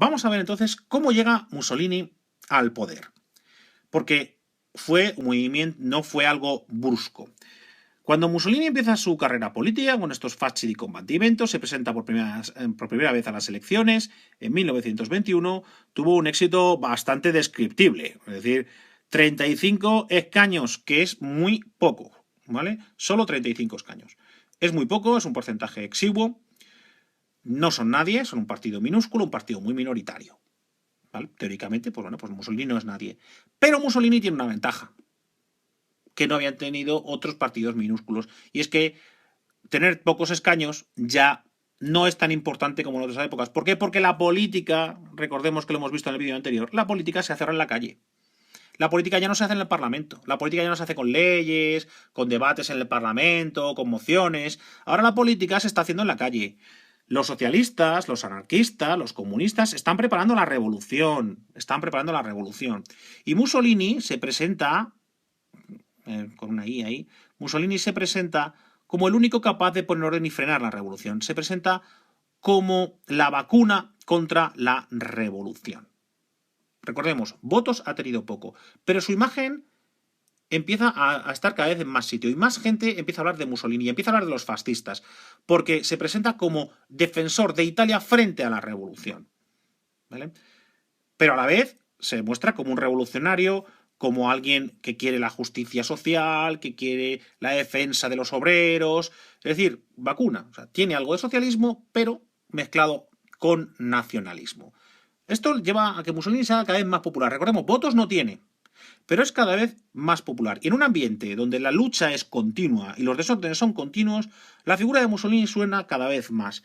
Vamos a ver entonces cómo llega Mussolini al poder, porque fue un movimiento, no fue algo brusco. Cuando Mussolini empieza su carrera política con estos fachidi combattimentos, se presenta por primera vez a las elecciones en 1921, tuvo un éxito bastante descriptible, es decir, 35 escaños, que es muy poco, ¿vale? Solo 35 escaños. Es muy poco, es un porcentaje exiguo, no son nadie, son un partido minúsculo, un partido muy minoritario, ¿vale? Teóricamente, pues bueno, pues Mussolini no es nadie. Pero Mussolini tiene una ventaja que no habían tenido otros partidos minúsculos, y es que tener pocos escaños ya no es tan importante como en otras épocas. ¿Por qué? Porque la política, recordemos que lo hemos visto en el vídeo anterior, la política se hace ahora en la calle. La política ya no se hace en el Parlamento. La política ya no se hace con leyes, con debates en el Parlamento, con mociones. Ahora la política se está haciendo en la calle. Los socialistas, los anarquistas, los comunistas están preparando la revolución. Están preparando la revolución. Y Mussolini se presenta, con una I ahí, Mussolini se presenta como el único capaz de poner orden y frenar la revolución. Se presenta como la vacuna contra la revolución. Recordemos, votos ha tenido poco, pero su imagen empieza a estar cada vez en más sitio y más gente empieza a hablar de Mussolini y empieza a hablar de los fascistas, porque se presenta como defensor de Italia frente a la revolución, ¿vale? Pero a la vez se muestra como un revolucionario, como alguien que quiere la justicia social, que quiere la defensa de los obreros, es decir, vacuna, o sea, tiene algo de socialismo, pero mezclado con nacionalismo. Esto lleva a que Mussolini sea cada vez más popular. Recordemos, votos no tiene, pero es cada vez más popular. Y en un ambiente donde la lucha es continua y los desórdenes son continuos, la figura de Mussolini suena cada vez más.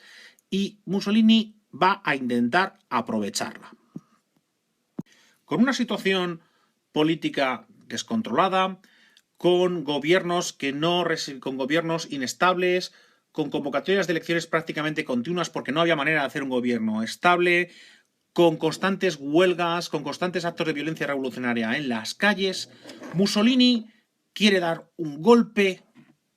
Y Mussolini va a intentar aprovecharla. Con una situación política descontrolada, con gobiernos con gobiernos inestables, con convocatorias de elecciones prácticamente continuas porque no había manera de hacer un gobierno estable, con constantes huelgas, con constantes actos de violencia revolucionaria en las calles, Mussolini quiere dar un golpe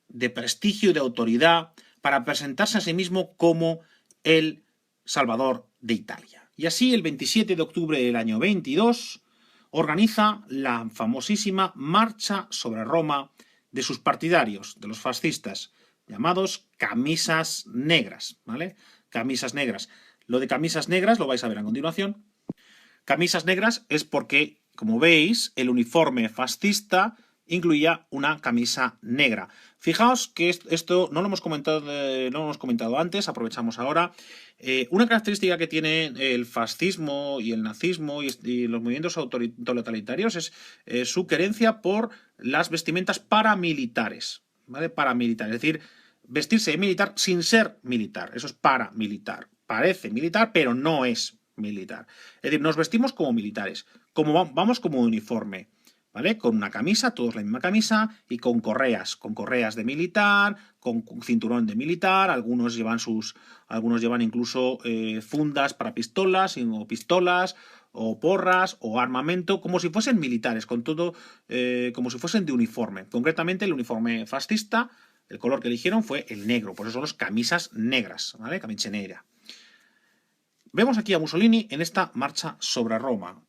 de prestigio y de autoridad para presentarse a sí mismo como el salvador de Italia. Y así, el 27 de octubre del año 22, organiza la famosísima Marcha sobre Roma de sus partidarios, de los fascistas, llamados camisas negras, ¿vale? Camisas negras. Lo de camisas negras lo vais a ver a continuación. Camisas negras es porque, como veis, el uniforme fascista incluía una camisa negra. Fijaos que esto no lo hemos comentado antes, aprovechamos ahora. Una característica que tiene el fascismo y el nazismo y los movimientos totalitarios es su querencia por las vestimentas paramilitares, ¿vale? Paramilitar, es decir, vestirse de militar sin ser militar. Eso es paramilitar. Parece militar, pero no es militar. Es decir, nos vestimos como militares, vamos como uniforme, ¿vale? Con una camisa, todos la misma camisa, y con correas de militar, con cinturón de militar, algunos llevan incluso fundas para pistolas, o pistolas, o porras, o armamento, como si fuesen militares, con todo, como si fuesen de uniforme. Concretamente, el uniforme fascista, el color que eligieron fue el negro, por eso son las camisas negras, ¿vale? Camisa negra. Vemos aquí a Mussolini en esta marcha sobre Roma.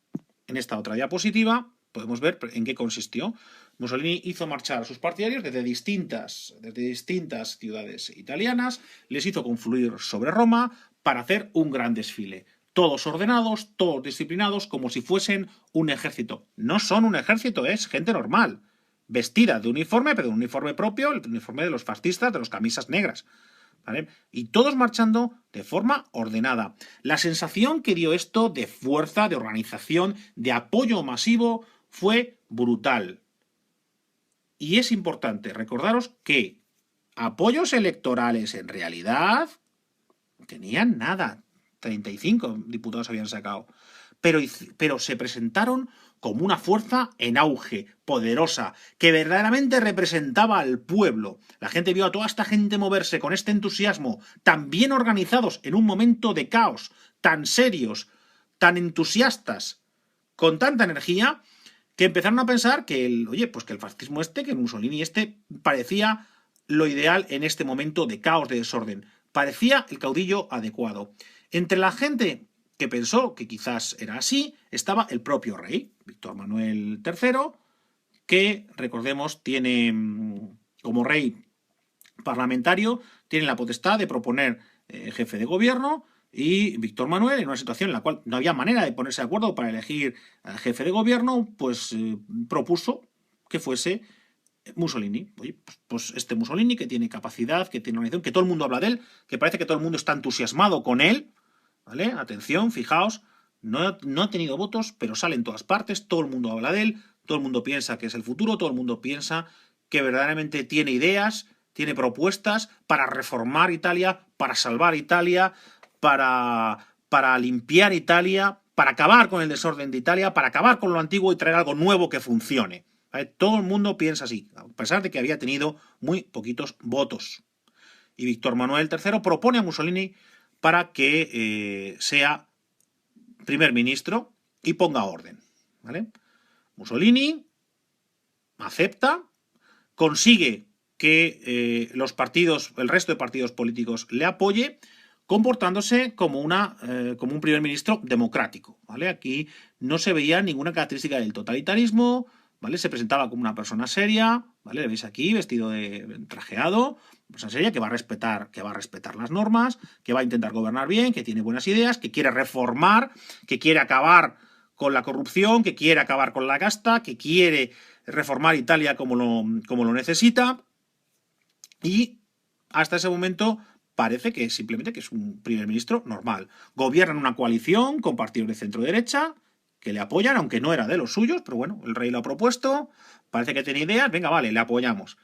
En esta otra diapositiva podemos ver en qué consistió. Mussolini hizo marchar a sus partidarios desde distintas ciudades italianas, les hizo confluir sobre Roma para hacer un gran desfile. Todos ordenados, todos disciplinados, como si fuesen un ejército. No son un ejército, es gente normal, vestida de uniforme, pero de un uniforme propio, el uniforme de los fascistas, de los camisas negras, ¿vale? Y todos marchando de forma ordenada. La sensación que dio esto de fuerza, de organización, de apoyo masivo fue brutal. Y es importante recordaros que apoyos electorales en realidad tenían nada. 35 diputados habían sacado. Pero se presentaron como una fuerza en auge, poderosa, que verdaderamente representaba al pueblo. La gente vio a toda esta gente moverse con este entusiasmo, tan bien organizados en un momento de caos, tan serios, tan entusiastas, con tanta energía, que empezaron a pensar que que el fascismo que Mussolini parecía lo ideal en este momento de caos, de desorden. Parecía el caudillo adecuado. Entre la gente que pensó que quizás era así, estaba el propio rey, Víctor Manuel III, que, recordemos, tiene como rey parlamentario, tiene la potestad de proponer jefe de gobierno, y Víctor Manuel, en una situación en la cual no había manera de ponerse de acuerdo para elegir jefe de gobierno, pues propuso que fuese Mussolini. Oye, pues este Mussolini, que tiene capacidad, que tiene organización, que todo el mundo habla de él, que parece que todo el mundo está entusiasmado con él, ¿vale? Atención, fijaos, no ha tenido votos, pero sale en todas partes, todo el mundo habla de él, todo el mundo piensa que es el futuro, todo el mundo piensa que verdaderamente tiene ideas, tiene propuestas para reformar Italia, para salvar Italia, para limpiar Italia, para acabar con el desorden de Italia, para acabar con lo antiguo y traer algo nuevo que funcione. ¿Vale? Todo el mundo piensa así, a pesar de que había tenido muy poquitos votos. Y Víctor Manuel III propone a Mussolini para que sea primer ministro y ponga orden. ¿Vale? Mussolini acepta, consigue que los partidos, el resto de partidos políticos le apoye, comportándose como un primer ministro democrático, ¿vale? Aquí no se veía ninguna característica del totalitarismo, ¿vale? Se presentaba como una persona seria, ¿vale? Le veis aquí vestido de trajeado, persona seria que va a respetar las normas, que va a intentar gobernar bien, que tiene buenas ideas, que quiere reformar, que quiere acabar con la corrupción, que quiere acabar con la casta, que quiere reformar Italia como lo necesita, y hasta ese momento parece que simplemente que es un primer ministro normal. Gobierna en una coalición con partidos de centro-derecha que le apoyan, aunque no era de los suyos, pero bueno, el rey lo ha propuesto, parece que tiene ideas, venga, vale, le apoyamos.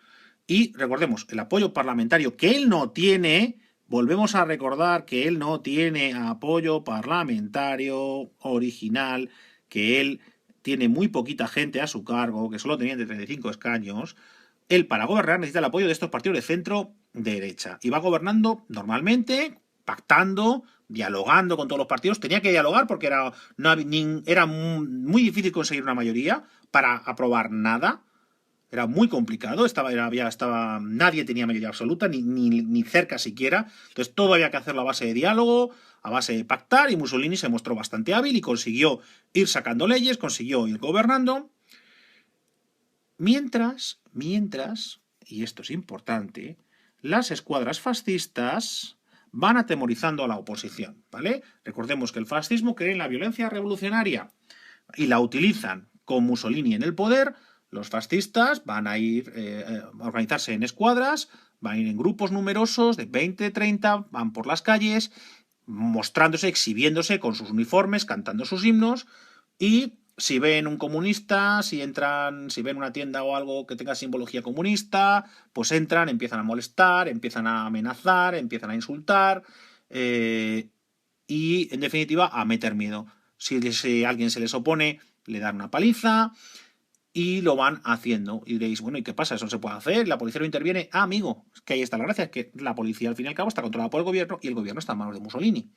Y recordemos, el apoyo parlamentario que él no tiene, volvemos a recordar que él no tiene apoyo parlamentario original, que él tiene muy poquita gente a su cargo, que solo tenía de 35 escaños. Él, para gobernar, necesita el apoyo de estos partidos de centro-derecha. Y va gobernando normalmente, pactando, dialogando con todos los partidos. Tenía que dialogar porque era muy difícil conseguir una mayoría para aprobar nada. Era muy complicado, nadie tenía mayoría absoluta, ni cerca siquiera. Entonces todo había que hacerlo a base de diálogo, a base de pactar, y Mussolini se mostró bastante hábil y consiguió ir sacando leyes, consiguió ir gobernando. Mientras, y esto es importante, las escuadras fascistas van atemorizando a la oposición, ¿vale? Recordemos que el fascismo cree en la violencia revolucionaria y la utilizan con Mussolini en el poder. Los fascistas van a ir a organizarse en escuadras, van a ir en grupos numerosos de 20, 30, van por las calles, mostrándose, exhibiéndose con sus uniformes, cantando sus himnos, y si ven un comunista, si ven una tienda o algo que tenga simbología comunista, pues entran, empiezan a molestar, empiezan a amenazar, empiezan a insultar, y en definitiva a meter miedo. Si alguien se les opone, le dan una paliza, y lo van haciendo. Y diréis, bueno, ¿y qué pasa? ¿Eso no se puede hacer? ¿La policía no interviene? Ah, amigo, es que ahí está la gracia, es que la policía al fin y al cabo está controlada por el gobierno, y el gobierno está en manos de Mussolini.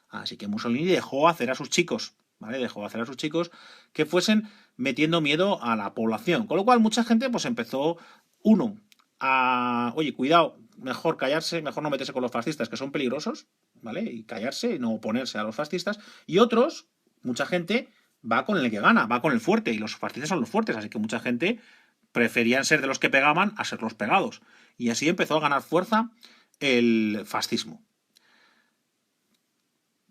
Así que Mussolini dejó hacer a sus chicos, ¿vale? Dejó hacer a sus chicos que fuesen metiendo miedo a la población. Con lo cual mucha gente pues empezó, oye, cuidado, mejor callarse, mejor no meterse con los fascistas, que son peligrosos, ¿vale? Y callarse y no oponerse a los fascistas. Y otros, mucha gente, va con el que gana, va con el fuerte, y los fascistas son los fuertes, así que mucha gente preferían ser de los que pegaban a ser los pegados. Y así empezó a ganar fuerza el fascismo.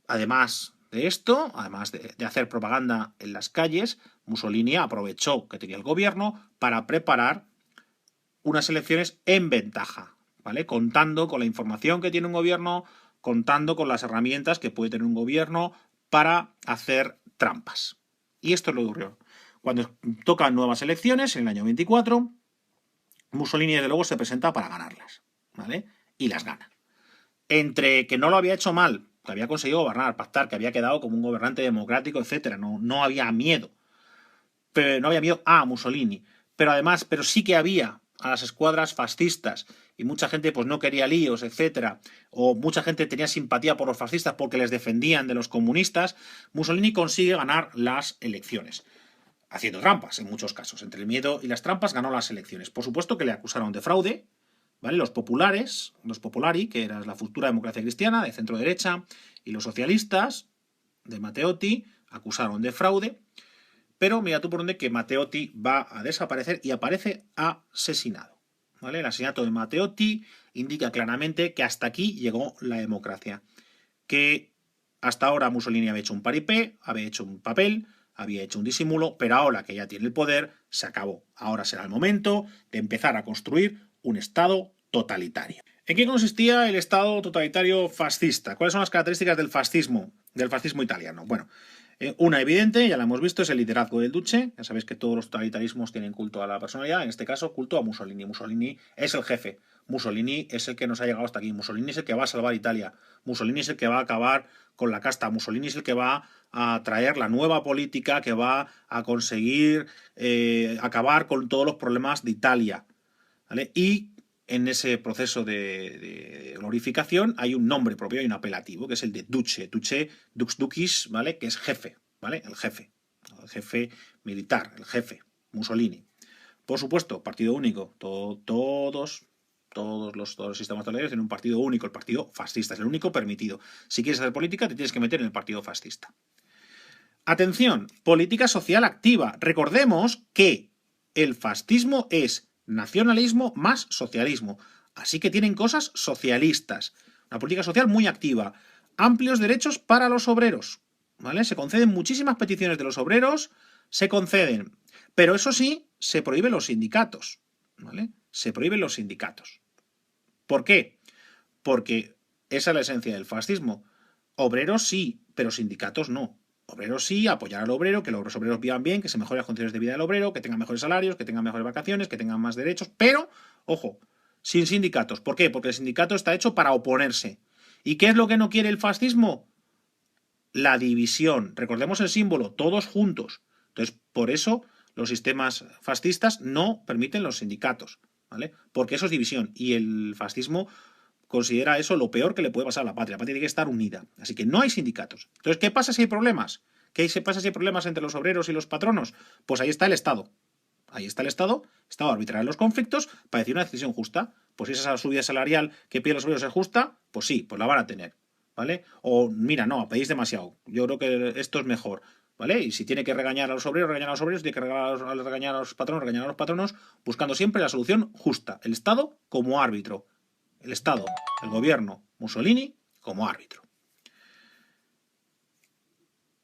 Además de esto, además de hacer propaganda en las calles, Mussolini aprovechó que tenía el gobierno para preparar unas elecciones en ventaja, ¿vale? Contando con la información que tiene un gobierno, contando con las herramientas que puede tener un gobierno para hacer trampas. Y esto es lo que ocurrió. Cuando tocan nuevas elecciones, en el año 24, Mussolini, desde luego, se presenta para ganarlas, ¿vale? Y las gana. Entre que no lo había hecho mal, que había conseguido gobernar, pactar, que había quedado como un gobernante democrático, etcétera, no había miedo. Pero no había miedo a Mussolini. Pero sí que había a las escuadras fascistas, y mucha gente pues no quería líos, etcétera, o mucha gente tenía simpatía por los fascistas porque les defendían de los comunistas. Mussolini consigue ganar las elecciones, haciendo trampas en muchos casos. Entre el miedo y las trampas ganó las elecciones. Por supuesto que le acusaron de fraude, ¿vale? Los populari, que era la futura democracia cristiana de centro derecha, y los socialistas, de Matteotti, acusaron de fraude, pero mira tú por dónde que Matteotti va a desaparecer y aparece asesinado. ¿Vale? El asesinato de Matteotti indica claramente que hasta aquí llegó la democracia. Que hasta ahora Mussolini había hecho un paripé, había hecho un papel, había hecho un disimulo, pero ahora que ya tiene el poder, se acabó. Ahora será el momento de empezar a construir un Estado totalitario. ¿En qué consistía el Estado totalitario fascista? ¿Cuáles son las características del fascismo italiano? Bueno, una evidente, ya la hemos visto, es el liderazgo del Duce. Ya sabéis que todos los totalitarismos tienen culto a la personalidad, en este caso culto a Mussolini. Mussolini es el jefe. Mussolini es el que nos ha llegado hasta aquí. Mussolini es el que va a salvar Italia. Mussolini es el que va a acabar con la casta. Mussolini es el que va a traer la nueva política que va a conseguir acabar con todos los problemas de Italia. ¿Vale? Y en ese proceso de glorificación hay un nombre propio, hay un apelativo, que es el de Duce, Dux Ducis, ¿vale? Que es jefe, ¿vale? El jefe militar, el jefe, Mussolini. Por supuesto, partido único, todos los sistemas totalitarios tienen un partido único, el partido fascista, es el único permitido. Si quieres hacer política, te tienes que meter en el partido fascista. Atención, política social activa. Recordemos que el fascismo es nacionalismo más socialismo. Así que tienen cosas socialistas. Una política social muy activa. Amplios derechos para los obreros. ¿Vale? Se conceden muchísimas peticiones de los obreros. Se conceden. Pero eso sí, se prohíben los sindicatos. ¿Vale? Se prohíben los sindicatos. ¿Por qué? Porque esa es la esencia del fascismo. Obreros sí, pero sindicatos no. Obreros sí, apoyar al obrero, que los obreros vivan bien, que se mejoren las condiciones de vida del obrero, que tengan mejores salarios, que tengan mejores vacaciones, que tengan más derechos, pero, ojo, sin sindicatos. ¿Por qué? Porque el sindicato está hecho para oponerse. ¿Y qué es lo que no quiere el fascismo? La división. Recordemos el símbolo, todos juntos. Entonces, por eso los sistemas fascistas no permiten los sindicatos, ¿vale? Porque eso es división. Y el fascismo considera eso lo peor que le puede pasar a la patria. La patria tiene que estar unida. Así que no hay sindicatos. Entonces, ¿qué pasa si hay problemas? ¿Qué pasa si hay problemas entre los obreros y los patronos? Pues ahí está el Estado. Ahí está el Estado a arbitrar los conflictos para decir una decisión justa. Pues si esa subida salarial que piden los obreros es justa, pues sí, pues la van a tener. ¿Vale? O mira, no, pedís demasiado. Yo creo que esto es mejor. ¿Vale? Y si tiene que regañar a los obreros, regañar a los obreros, si tiene que regañar a los patronos, regañar a los patronos, buscando siempre la solución justa. El Estado como árbitro. El Estado, el gobierno, Mussolini como árbitro.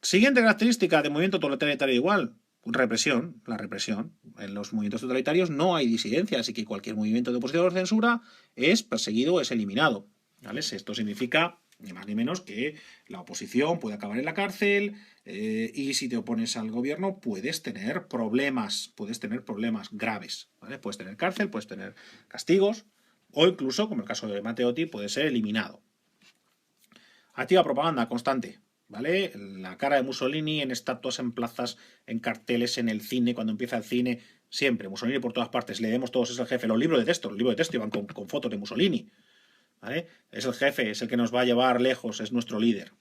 Siguiente característica de movimiento totalitario igual, represión, la represión. En los movimientos totalitarios no hay disidencia, así que cualquier movimiento de oposición o censura es perseguido, es eliminado. ¿Vale? Esto significa, ni más ni menos, que la oposición puede acabar en la cárcel y si te opones al gobierno puedes tener problemas graves. ¿Vale? Puedes tener cárcel, puedes tener castigos, o incluso, como el caso de Matteotti, puede ser eliminado. Activa propaganda constante, ¿vale? La cara de Mussolini en estatuas, en plazas, en carteles, en el cine, cuando empieza el cine, siempre, Mussolini por todas partes, leemos todos, es el jefe. Los libros de texto iban con fotos de Mussolini, ¿vale? Es el jefe, es el que nos va a llevar lejos, es nuestro líder.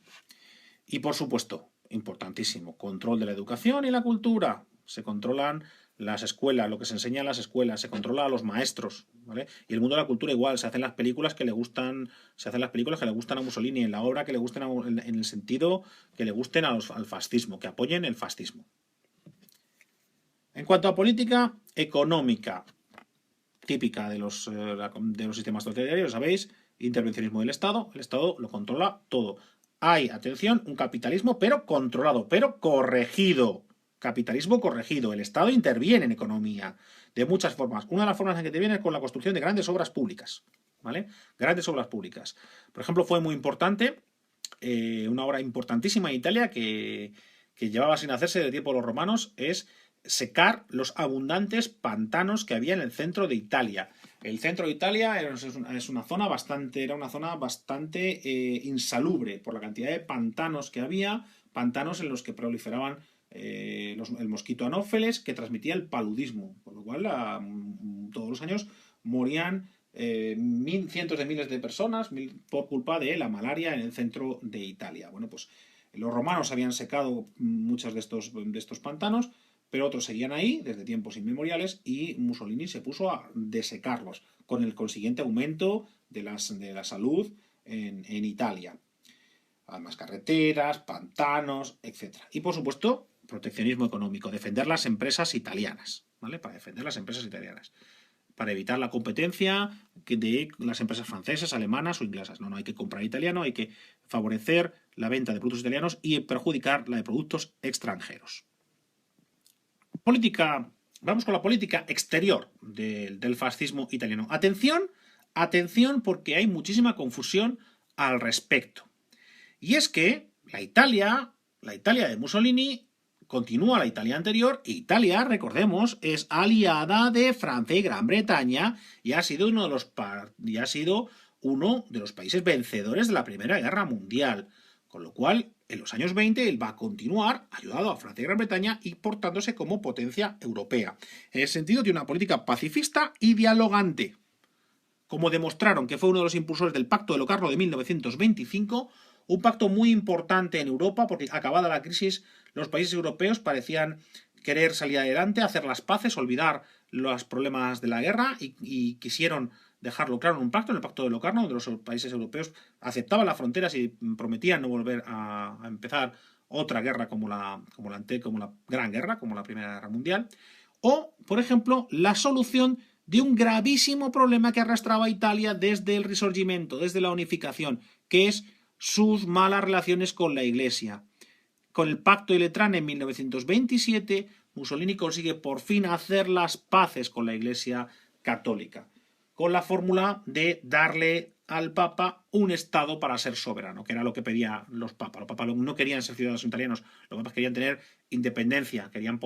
Y por supuesto, importantísimo, control de la educación y la cultura. Se controlan las escuelas, lo que se enseña en las escuelas, se controla a los maestros, ¿vale? Y el mundo de la cultura igual, se hacen las películas que le gustan, a Mussolini, en la obra que le gusten en el sentido que le gusten al fascismo, que apoyen el fascismo. En cuanto a política económica, típica de los sistemas totalitarios, ¿sabéis? Intervencionismo del Estado, el Estado lo controla todo. Hay, atención, un capitalismo pero controlado, pero corregido. Capitalismo corregido. El Estado interviene en economía de muchas formas. Una de las formas en que interviene es con la construcción de grandes obras públicas. ¿Vale? Grandes obras públicas. Por ejemplo, fue muy importante una obra importantísima en Italia que llevaba sin hacerse de tiempo de los romanos, es secar los abundantes pantanos que había en el centro de Italia. El centro de Italia era una zona bastante insalubre por la cantidad de pantanos que había, pantanos en los que proliferaban el mosquito anófeles que transmitía el paludismo, por lo cual todos los años morían cientos de miles de personas por culpa de la malaria en el centro de Italia. Bueno, pues los romanos habían secado muchos de estos pantanos, pero otros seguían ahí desde tiempos inmemoriales y Mussolini se puso a desecarlos, con el consiguiente aumento de la salud en Italia. más carreteras, pantanos, etc. Y por supuesto, proteccionismo económico, defender las empresas italianas, ¿vale? Para defender las empresas italianas, para evitar la competencia de las empresas francesas, alemanas o inglesas. No, no hay que comprar italiano, hay que favorecer la venta de productos italianos y perjudicar la de productos extranjeros. Vamos con la política exterior del fascismo italiano. Atención porque hay muchísima confusión al respecto. Y es que la Italia de Mussolini continúa la Italia anterior, e Italia, recordemos, es aliada de Francia y Gran Bretaña y ha sido uno de los países vencedores de la Primera Guerra Mundial. Con lo cual, en los años 20, él va a continuar ayudado a Francia y Gran Bretaña y portándose como potencia europea. En ese sentido, tiene una política pacifista y dialogante. Como demostraron que fue uno de los impulsores del Pacto de Locarno de 1925, un pacto muy importante en Europa, porque acabada la crisis, los países europeos parecían querer salir adelante, hacer las paces, olvidar los problemas de la guerra y quisieron dejarlo claro en un pacto, en el Pacto de Locarno, donde los países europeos aceptaban las fronteras y prometían no volver a empezar otra guerra como la Gran Guerra, como la Primera Guerra Mundial. O, por ejemplo, la solución de un gravísimo problema que arrastraba Italia desde el Risorgimento, desde la unificación, que es sus malas relaciones con la Iglesia. Con el Pacto de Letrán en 1927, Mussolini consigue por fin hacer las paces con la Iglesia católica, con la fórmula de darle al Papa un Estado para ser soberano, que era lo que pedían los papas. Los papas no querían ser ciudadanos italianos, los papas querían tener independencia, querían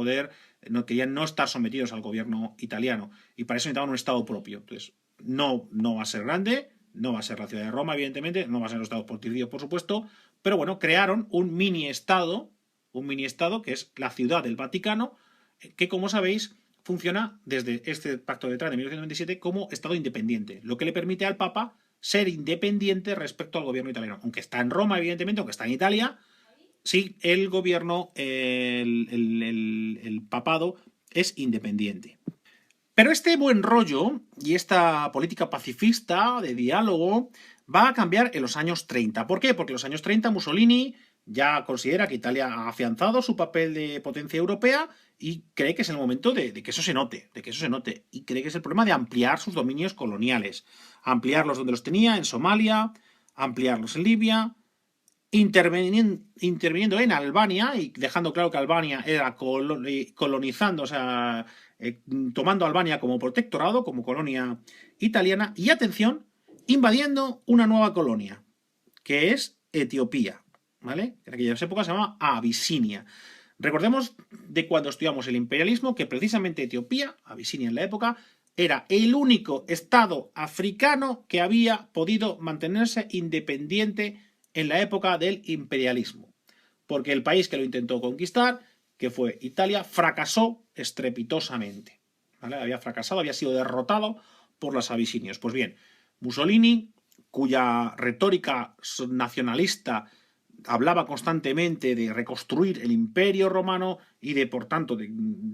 no estar sometidos al gobierno italiano, y para eso necesitaban un Estado propio. Entonces, no va a ser grande, no va a ser la ciudad de Roma, evidentemente, no va a ser los Estados pontificios, por supuesto, pero bueno, crearon un mini estado que es la Ciudad del Vaticano, que, como sabéis, funciona desde este Pacto de Letrán de 1927 como Estado independiente, lo que le permite al Papa ser independiente respecto al gobierno italiano. Aunque está en Roma, evidentemente, aunque está en Italia, sí, el gobierno, el papado, es independiente. Pero este buen rollo y esta política pacifista de diálogo va a cambiar en los años 30. ¿Por qué? Porque en los años 30 Mussolini ya considera que Italia ha afianzado su papel de potencia europea y cree que es el momento de que eso se note, y cree que es el problema de ampliar sus dominios coloniales, ampliarlos donde los tenía, en Somalia, ampliarlos en Libia, interviniendo en Albania y dejando claro que Albania era colonizando, o sea, tomando a Albania como protectorado, como colonia italiana, y atención, invadiendo una nueva colonia, que es Etiopía, ¿vale? En aquellas épocas se llamaba Abisinia. Recordemos de cuando estudiamos el imperialismo que precisamente Etiopía, Abisinia en la época, era el único estado africano que había podido mantenerse independiente en la época del imperialismo, porque el país que lo intentó conquistar, que fue Italia, fracasó estrepitosamente, ¿vale? Había sido derrotado por los abisinios. Pues bien, Mussolini, cuya retórica nacionalista hablaba constantemente de reconstruir el imperio romano y por tanto,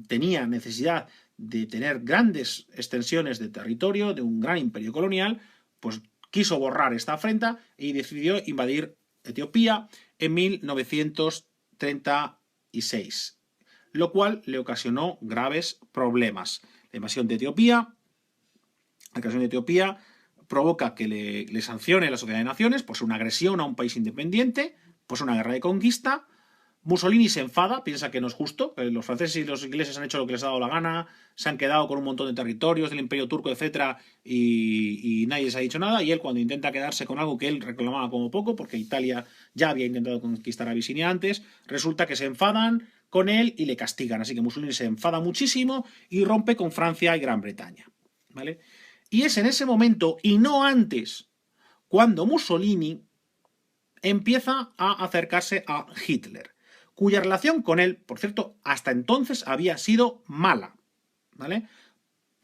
tenía necesidad de tener grandes extensiones de territorio, de un gran imperio colonial, pues quiso borrar esta afrenta y decidió invadir Etiopía en 1936, lo cual le ocasionó graves problemas. La invasión de Etiopía provoca que le sancione la Sociedad de Naciones, pues una agresión a un país independiente, pues una guerra de conquista. Mussolini se enfada, piensa que no es justo, que los franceses y los ingleses han hecho lo que les ha dado la gana, se han quedado con un montón de territorios del Imperio Turco, etc., y nadie les ha dicho nada, y él, cuando intenta quedarse con algo que él reclamaba como poco, porque Italia ya había intentado conquistar a Abisinia antes, resulta que se enfadan con él y le castigan. Así que Mussolini se enfada muchísimo y rompe con Francia y Gran Bretaña, ¿vale? Y es en ese momento, y no antes, cuando Mussolini empieza a acercarse a Hitler, cuya relación con él, por cierto, hasta entonces había sido mala, ¿vale?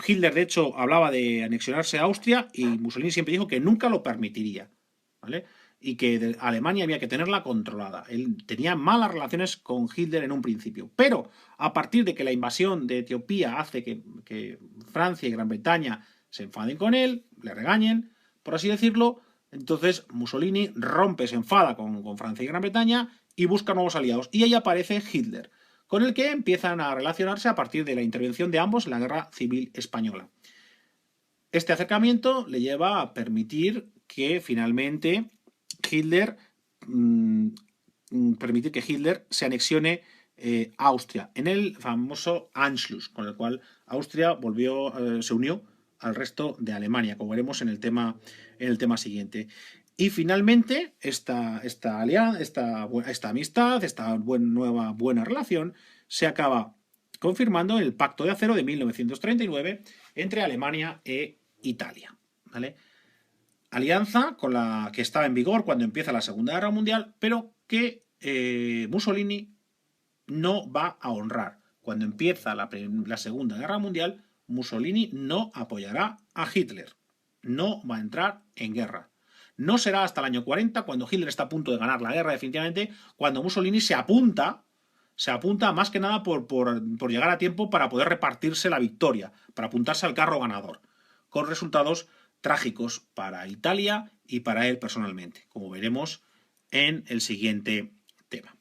Hitler, de hecho, hablaba de anexionarse a Austria y Mussolini siempre dijo que nunca lo permitiría, ¿vale? Y que Alemania había que tenerla controlada. Él tenía malas relaciones con Hitler en un principio, pero a partir de que la invasión de Etiopía hace que Francia y Gran Bretaña se enfaden con él, le regañen, por así decirlo, Entonces Mussolini rompe, se enfada con Francia y Gran Bretaña y busca nuevos aliados. Y ahí aparece Hitler, con el que empiezan a relacionarse a partir de la intervención de ambos en la Guerra Civil Española. Este acercamiento le lleva a permitir que finalmente Hitler se anexione Austria en el famoso Anschluss, con el cual Austria se unió al resto de Alemania, como veremos en el tema siguiente. Y finalmente esta amistad, esta buena relación se acaba confirmando en el Pacto de Acero de 1939 entre Alemania e Italia. ¿Vale? Alianza con la que estaba en vigor cuando empieza la Segunda Guerra Mundial, pero que Mussolini no va a honrar. Cuando empieza la Segunda Guerra Mundial, Mussolini no apoyará a Hitler. No va a entrar en guerra. No será hasta el año 40, cuando Hitler está a punto de ganar la guerra definitivamente, cuando Mussolini se apunta más que nada por llegar a tiempo para poder repartirse la victoria, para apuntarse al carro ganador, con resultados trágicos para Italia y para él personalmente, como veremos en el siguiente tema.